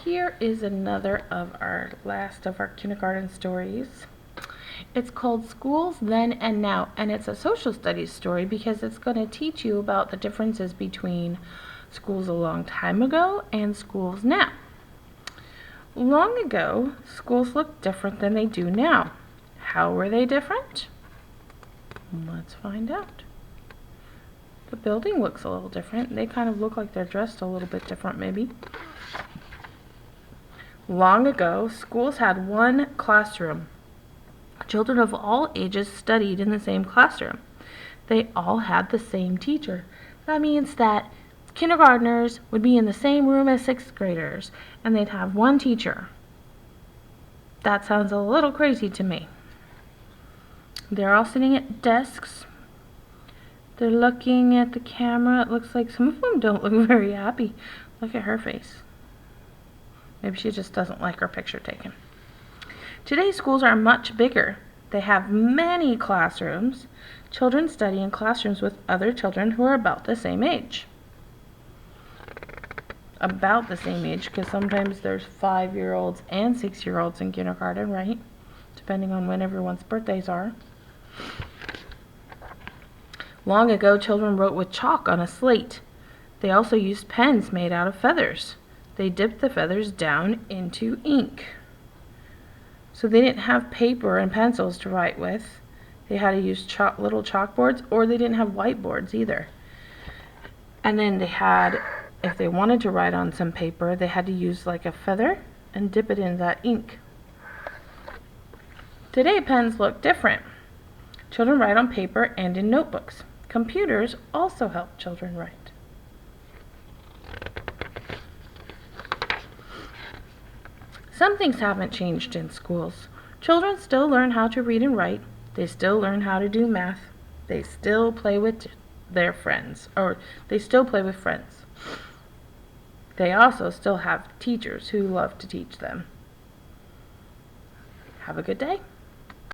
here is another of our last of our kindergarten stories. It's called Schools Then and Now, and it's a social studies story because it's going to teach you about the differences between schools a long time ago and schools now. Long ago, schools looked different than they do now. How were they different? Let's find out. The building looks a little different. They kind of look like they're dressed a little bit different, maybe. Long ago, schools had one classroom. Children of all ages studied in the same classroom. They all had the same teacher. That means that kindergartners would be in the same room as sixth graders, and they'd have one teacher. That sounds a little crazy to me. They're all sitting at desks. They're looking at the camera. It looks like some of them don't look very happy. Look at her face. Maybe she just doesn't like her picture taken. Today's schools are much bigger. They have many classrooms. Children study in classrooms with other children who are about the same age. About the same age, because sometimes there's 5-year-olds and 6-year-olds in kindergarten, right? Depending on when everyone's birthdays are. Long ago, children wrote with chalk on a slate. They also used pens made out of feathers. They dipped the feathers down into ink. So they didn't have paper and pencils to write with. They had to use little chalkboards, or they didn't have whiteboards either. And then they had, if they wanted to write on some paper, they had to use like a feather and dip it in that ink. Today, pens look different. Children write on paper and in notebooks. Computers also help children write. Some things haven't changed in schools. Children still learn how to read and write. They still learn how to do math. They still play with their friends, or they still play with friends. They also still have teachers who love to teach them. Have a good day.